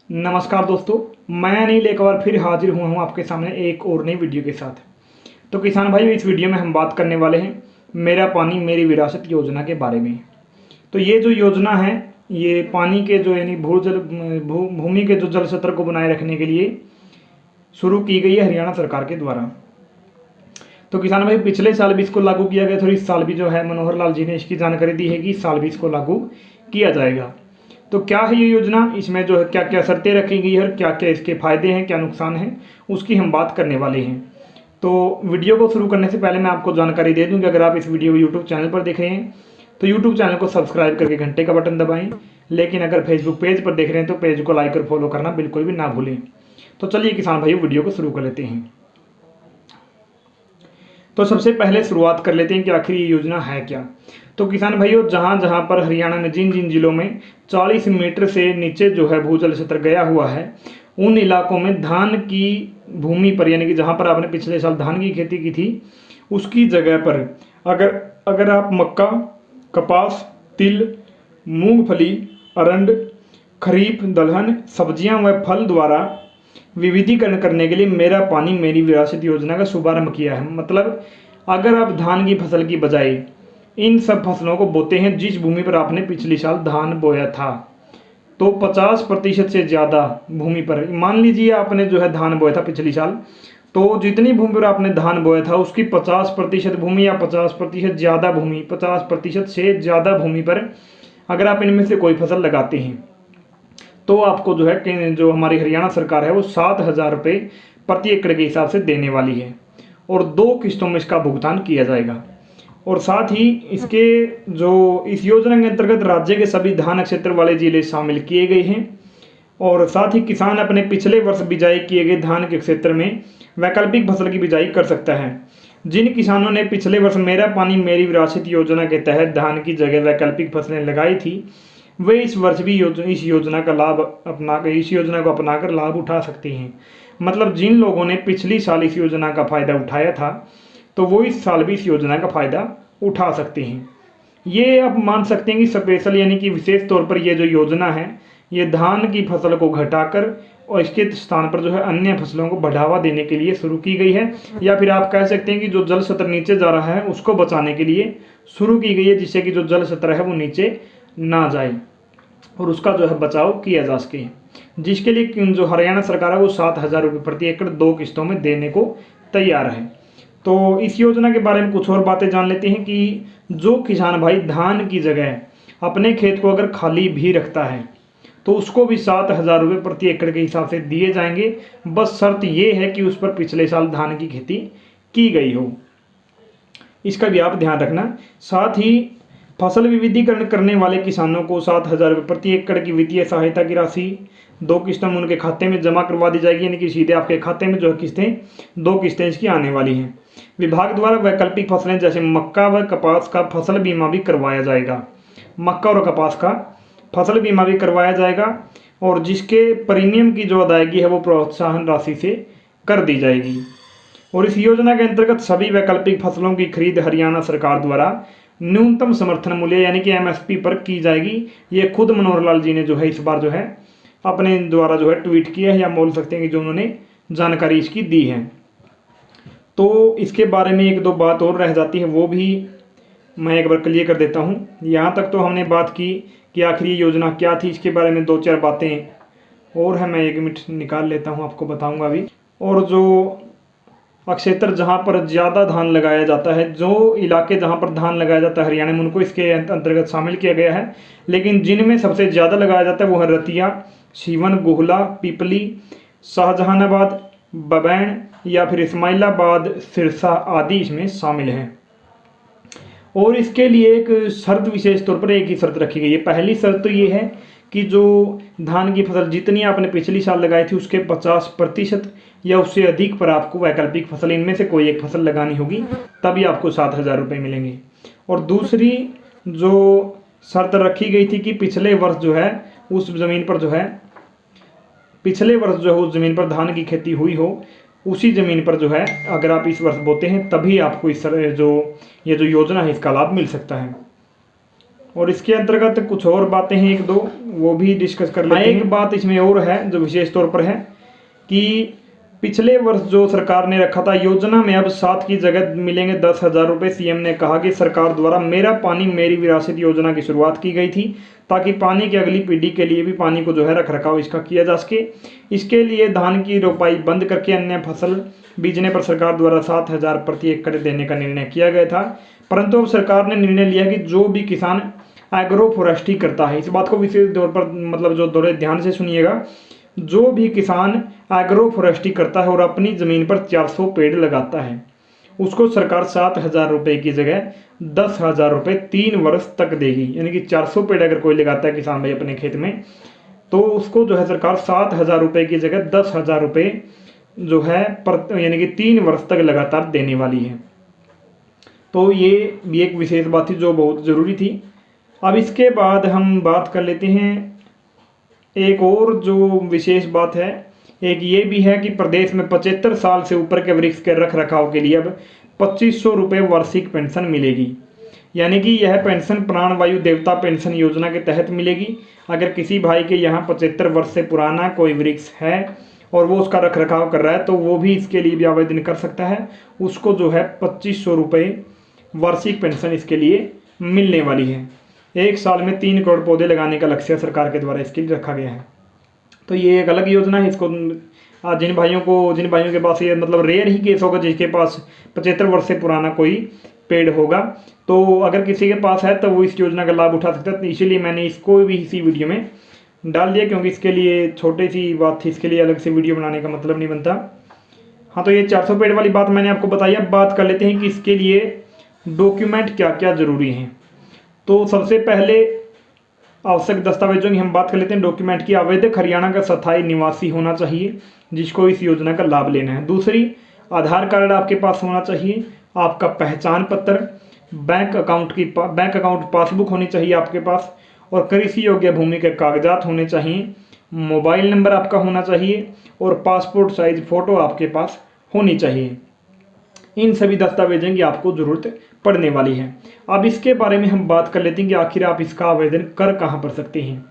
नमस्कार दोस्तों, मैं अनिल एक बार फिर हाजिर हुआ हूँ आपके सामने एक और नई वीडियो के साथ। तो किसान भाई, इस वीडियो में हम बात करने वाले हैं मेरा पानी मेरी विरासत योजना के बारे में। तो ये जो योजना है, ये पानी के जो यानी भूमि के जो जल स्तर को बनाए रखने के लिए शुरू की गई है हरियाणा सरकार के द्वारा। तो किसान भाई, पिछले साल भी इसको लागू किया गया था और इस साल भी जो है मनोहर लाल जी ने इसकी जानकारी दी है कि इस साल भी इसको लागू किया जाएगा। तो क्या है ये योजना, इसमें जो है क्या क्या शर्तें रखी गई है और क्या क्या इसके फ़ायदे हैं, क्या नुकसान हैं, उसकी हम बात करने वाले हैं। तो वीडियो को शुरू करने से पहले मैं आपको जानकारी दे दूं कि अगर आप इस वीडियो को यूट्यूब चैनल पर देख रहे हैं तो यूट्यूब चैनल को सब्सक्राइब करके घंटे का बटन दबाएं। लेकिन अगर फेसबुक पेज पर देख रहे हैं तो पेज को लाइक और फॉलो करना बिल्कुल भी ना भूलें। तो चलिए किसान भाई, वीडियो को शुरू कर लेते हैं। तो सबसे पहले शुरुआत कर लेते हैं कि आखिर ये योजना है क्या। तो किसान भाइयों, जहाँ जहाँ पर हरियाणा में जिन जिन जिलों में 40 मीटर से नीचे जो है भूजल स्तर गया हुआ है, उन इलाकों में धान की भूमि पर, यानी कि जहाँ पर आपने पिछले साल धान की खेती की थी उसकी जगह पर अगर आप मक्का, कपास, तिल, मूंगफली, अरंड, खरीफ, दलहन, सब्जियां व फल द्वारा विविधीकरण करने के लिए मेरा पानी मेरी विरासत योजना का शुभारंभ किया है। मतलब अगर आप धान की फसल की बजाय इन सब फसलों को बोते हैं जिस भूमि पर आपने पिछली साल धान बोया था, तो 50% से ज़्यादा भूमि पर, मान लीजिए आपने जो है धान बोया था पिछली साल, तो जितनी भूमि पर आपने धान बोया था उसकी 50% भूमि या 50% ज़्यादा भूमि, 50% से ज़्यादा भूमि पर अगर आप इनमें से कोई फसल लगाते हैं तो आपको जो है कि जो हमारी हरियाणा सरकार है वो 7,000 रुपये प्रति एकड़ के हिसाब से देने वाली है और 2 किस्तों में इसका भुगतान किया जाएगा। और साथ ही इसके जो इस योजना के अंतर्गत राज्य के सभी धान क्षेत्र वाले जिले शामिल किए गए हैं और साथ ही किसान अपने पिछले वर्ष बिजाई किए गए धान के क्षेत्र में वैकल्पिक फसल की बिजाई कर सकता है। जिन किसानों ने पिछले वर्ष मेरा पानी मेरी विरासत योजना के तहत धान की जगह वैकल्पिक फसलें लगाई थी, वे इस वर्ष भी इस योजना को अपनाकर लाभ उठा सकते हैं। मतलब जिन लोगों ने पिछली साल इस योजना का फ़ायदा उठाया था तो वो इस साल भी इस योजना का फ़ायदा उठा सकते हैं। ये आप मान सकते हैं कि स्पेशल यानी कि विशेष तौर पर ये जो योजना है ये धान की फसल को घटाकर और इसके स्थान पर जो है अन्य फसलों को बढ़ावा देने के लिए शुरू की गई है, या फिर आप कह सकते हैं कि जो जल स्तर नीचे जा रहा है उसको बचाने के लिए शुरू की गई है, जिससे कि जो जल स्तर है वो नीचे ना जाए और उसका जो है बचाव किया जा सके। जिसके लिए जो हरियाणा सरकार है वो 7,000 रुपये प्रति एकड़ 2 किस्तों में देने को तैयार है। तो इस योजना के बारे में कुछ और बातें जान लेते हैं कि जो किसान भाई धान की जगह अपने खेत को अगर खाली भी रखता है तो उसको भी 7,000 रुपये प्रति एकड़ के हिसाब से दिए जाएंगे। बस शर्त ये है कि उस पर पिछले साल धान की खेती की गई हो, इसका भी आप ध्यान रखना। साथ ही फसल विविधीकरण करने वाले किसानों को 7,000 रुपये प्रति एकड़ की वित्तीय सहायता की राशि 2 किस्तों में उनके खाते में जमा करवा दी जाएगी, यानी कि सीधे आपके खाते में जो है किस्तें 2 किस्तें इसकी आने वाली हैं। विभाग द्वारा वैकल्पिक फसलें जैसे मक्का व कपास का फसल बीमा भी करवाया जाएगा। मक्का और कपास का फसल बीमा भी करवाया जाएगा और जिसके प्रीमियम की जो अदायगी है वो प्रोत्साहन राशि से कर दी जाएगी। और इस योजना के अंतर्गत सभी वैकल्पिक फसलों की खरीद हरियाणा सरकार द्वारा न्यूनतम समर्थन मूल्य यानी कि MSP पर की जाएगी। ये खुद मनोहर लाल जी ने जो है इस बार जो है अपने द्वारा जो है ट्वीट किया है, या बोल सकते हैं कि जो उन्होंने जानकारी इसकी दी है। तो इसके बारे में 1-2 बात और रह जाती है, वो भी मैं एक बार क्लियर कर देता हूँ। यहाँ तक तो हमने बात की कि आखिर ये योजना क्या थी, इसके बारे में 2-4 बातें और है, मैं 1 मिनट निकाल लेता हूँ, आपको बताऊँगा अभी। और जो क्षेत्र जहाँ पर ज़्यादा धान लगाया जाता है, जो इलाके जहाँ पर धान लगाया जाता है हरियाणा में, उनको इसके अंतर्गत शामिल किया गया है। लेकिन जिनमें सबसे ज़्यादा लगाया जाता है वो है रतिया, सीवन, गुहला, पिपली, शाहजहानाबाद, बबैन या फिर इस्माइलाबाद, सिरसा आदि इसमें शामिल हैं। और इसके लिए एक शर्त, विशेष तौर पर एक ही शर्त रखी गई है। पहली शर्त तो ये है कि जो धान की फसल जितनी आपने पिछली साल लगाई थी उसके 50% या उससे अधिक पर आपको वैकल्पिक फसल इनमें से कोई एक फसल लगानी होगी, तभी आपको 7,000 रुपये मिलेंगे। और दूसरी जो शर्त रखी गई थी कि पिछले वर्ष जो है उस ज़मीन पर उस ज़मीन पर धान की खेती हुई हो, उसी ज़मीन पर जो है अगर आप इस वर्ष बोते हैं तभी आपको ये जो योजना है इसका लाभ मिल सकता है। और इसके अंतर्गत कुछ और बातें हैं एक दो, वो भी डिस्कस कर लेते हैं। एक बात इसमें और है जो विशेष तौर पर है कि पिछले वर्ष जो सरकार ने रखा था योजना में अब 7 की जगह मिलेंगे 10,000 रुपये। सीएम ने कहा कि सरकार द्वारा मेरा पानी मेरी विरासत योजना की शुरुआत की गई थी ताकि पानी की अगली पीढ़ी के लिए भी पानी को जो है रख रखाव इसका किया जा सके। इसके लिए धान की रोपाई बंद करके अन्य फसल बीजने पर सरकार द्वारा 7,000 प्रति एकड़ देने का निर्णय किया गया था। परंतु अब सरकार ने निर्णय लिया कि जो भी किसान एग्रो फॉरेस्ट्री करता है, इस बात को विशेष तौर पर मतलब जो थोड़े ध्यान से सुनिएगा, जो भी किसान एग्रो फॉरेस्ट्री करता है और अपनी ज़मीन पर 400 पेड़ लगाता है उसको सरकार 7,000 रुपये की जगह 10,000 रुपये 3 वर्ष तक देगी। यानी कि 400 पेड़ अगर कोई लगाता है किसान भाई अपने खेत में तो उसको जो है सरकार 7,000 रुपये की जगह 10,000 रुपये जो है यानी कि 3 वर्ष तक लगातार देने वाली है। तो ये भी एक विशेष बात थी जो बहुत ज़रूरी थी। अब इसके बाद हम बात कर लेते हैं एक और जो विशेष बात है, एक ये भी है कि प्रदेश में 75 साल से ऊपर के वृक्ष के रख रखाव के लिए अब 2,500 रुपये वार्षिक पेंशन मिलेगी। यानी कि यह पेंशन प्राणवायु देवता पेंशन योजना के तहत मिलेगी। अगर किसी भाई के यहाँ 75 वर्ष से पुराना कोई वृक्ष है और वो उसका रख रखाव कर रहा है तो वो भी इसके लिए भी आवेदन कर सकता है। उसको जो है 2,500 रुपये वार्षिक पेंशन इसके लिए मिलने वाली है। 1 साल में 3 करोड़ पौधे लगाने का लक्ष्य सरकार के द्वारा इसके लिए रखा गया है। तो ये एक अलग योजना है। इसको जिन भाइयों के पास ये मतलब रेयर ही केस होगा जिसके पास 75 वर्ष से पुराना कोई पेड़ होगा, तो अगर किसी के पास है तो वो इस योजना का लाभ उठा सकता है। तो इसीलिए मैंने इसको भी इसी वीडियो में डाल दिया, क्योंकि इसके लिए छोटी सी बात थी, इसके लिए अलग से वीडियो बनाने का मतलब नहीं बनता। हाँ, तो ये 400 पेड़ वाली बात मैंने आपको बताई। अब बात कर लेते हैं कि इसके लिए डॉक्यूमेंट क्या क्या ज़रूरी हैं। तो सबसे पहले आवश्यक दस्तावेजों की हम बात कर लेते हैं। डॉक्यूमेंट की, आवेदक हरियाणा का स्थायी निवासी होना चाहिए जिसको इस योजना का लाभ लेना है। दूसरी, आधार कार्ड आपके पास होना चाहिए। आपका पहचान पत्र, बैंक अकाउंट पासबुक होनी चाहिए आपके पास, और कृषि योग्य भूमि के कागजात होने चाहिए। मोबाइल नंबर आपका होना चाहिए और पासपोर्ट साइज फ़ोटो आपके पास होनी चाहिए। इन सभी दस्तावेजों की आपको ज़रूरत पड़ने वाली है। अब इसके बारे में हम बात कर लेते हैं कि आखिर आप इसका आवेदन कर कहाँ पर सकते हैं।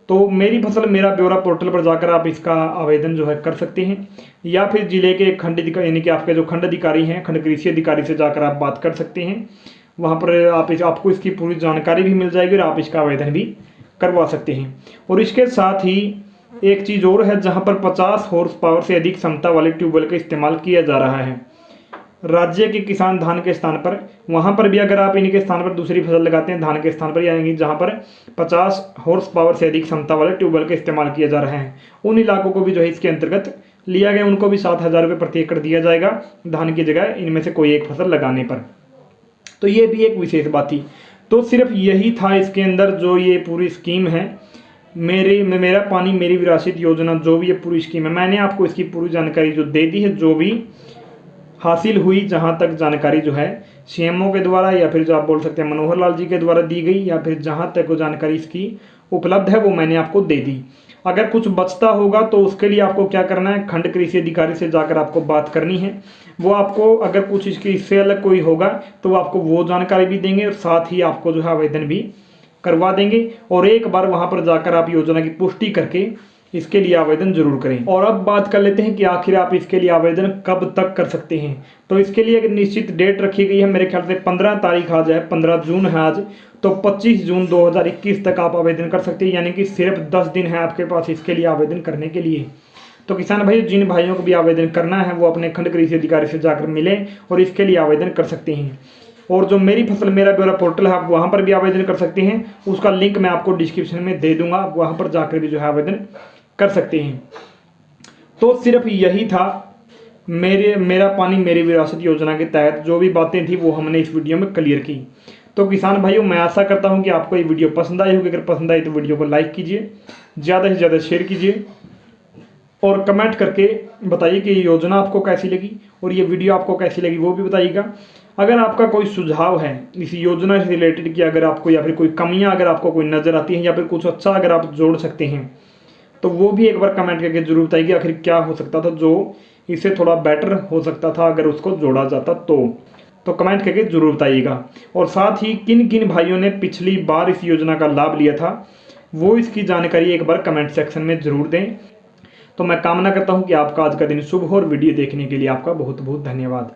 तो मेरी फसल मेरा ब्यौरा पोर्टल पर जाकर आप इसका आवेदन जो है कर सकते हैं, या फिर जिले के खंड अधिकारी यानी कि आपके जो खंड अधिकारी हैं, खंड कृषि अधिकारी से जाकर आप बात कर सकते हैं। वहाँ पर आपको इसकी पूरी जानकारी भी मिल जाएगी और आप इसका आवेदन भी करवा सकते हैं। और इसके साथ ही एक चीज़ और है, जहाँ पर 50 हॉर्स पावर से अधिक क्षमता वाले ट्यूबवेल का इस्तेमाल किया जा रहा है। राज्य के किसान धान के स्थान पर, वहाँ पर भी अगर आप इनके स्थान पर दूसरी फसल लगाते हैं धान के स्थान पर, यानी जहाँ पर 50 हॉर्स पावर से अधिक क्षमता वाले ट्यूबवेल का इस्तेमाल किया जा रहा है, उन इलाकों को भी जो है इसके अंतर्गत लिया गया। उनको भी 7,000 रुपये प्रति एकड़ दिया जाएगा धान की जगह इनमें से कोई एक फसल लगाने पर। तो ये भी एक विशेष बात थी। तो सिर्फ यही था इसके अंदर जो ये पूरी स्कीम है, मेरा पानी मेरी विरासत योजना, जो भी ये पूरी स्कीम है, मैंने आपको इसकी पूरी जानकारी जो दे दी है, जो भी हासिल हुई, जहाँ तक जानकारी जो है सीएमओ के द्वारा या फिर जो आप बोल सकते हैं मनोहर लाल जी के द्वारा दी गई, या फिर जहाँ तक वो जानकारी इसकी उपलब्ध है वो मैंने आपको दे दी। अगर कुछ बचता होगा तो उसके लिए आपको क्या करना है, खंड कृषि अधिकारी से जाकर आपको बात करनी है। वो आपको अगर कुछ इससे अलग कोई होगा तो वो आपको वो जानकारी भी देंगे और साथ ही आपको जो है आवेदन भी करवा देंगे। और एक बार वहाँ पर जाकर आप योजना की पुष्टि करके इसके लिए आवेदन जरूर करें। और अब बात कर लेते हैं कि आखिर आप इसके लिए आवेदन कब तक कर सकते हैं। तो इसके लिए एक निश्चित डेट रखी गई है, मेरे ख्याल से 15 तारीख आज है, 15 जून है आज, तो 25 जून 2021 तक आप आवेदन कर सकते हैं। यानी कि सिर्फ 10 दिन है आपके पास इसके लिए आवेदन करने के लिए। तो किसान भाई, जिन भाइयों को भी आवेदन करना है वो अपने खंड कृषि अधिकारी से जाकर मिले और इसके लिए आवेदन कर सकते हैं। और जो मेरी फसल मेरा ब्यौरा पोर्टल है, आप वहाँ पर भी आवेदन कर सकते हैं। उसका लिंक मैं आपको डिस्क्रिप्शन में दे दूंगा, आप वहाँ पर जाकर भी जो है आवेदन कर सकते हैं। तो सिर्फ यही था मेरा पानी मेरी विरासत योजना के तहत जो भी बातें थी वो हमने इस वीडियो में क्लियर की। तो किसान भाइयों, मैं आशा करता हूं कि आपको ये वीडियो पसंद आई होगी। अगर पसंद आई तो वीडियो को लाइक कीजिए, ज़्यादा से ज़्यादा शेयर कीजिए और कमेंट करके बताइए कि ये योजना आपको कैसी लगी और ये वीडियो आपको कैसी लगी वो भी बताइएगा। अगर आपका कोई सुझाव है इस योजना से रिलेटेड कि अगर आपको या फिर कोई कमियाँ अगर आपको कोई नज़र आती हैं या फिर कुछ अच्छा अगर आप जोड़ सकते हैं तो वो भी एक बार कमेंट करके जरूर बताइए कि आखिर क्या हो सकता था जो इससे थोड़ा बेटर हो सकता था अगर उसको जोड़ा जाता। तो कमेंट करके ज़रूर बताइएगा। और साथ ही किन किन भाइयों ने पिछली बार इस योजना का लाभ लिया था वो इसकी जानकारी एक बार कमेंट सेक्शन में ज़रूर दें। तो मैं कामना करता हूँ कि आपका आज का दिन शुभ हो और वीडियो देखने के लिए आपका बहुत बहुत धन्यवाद।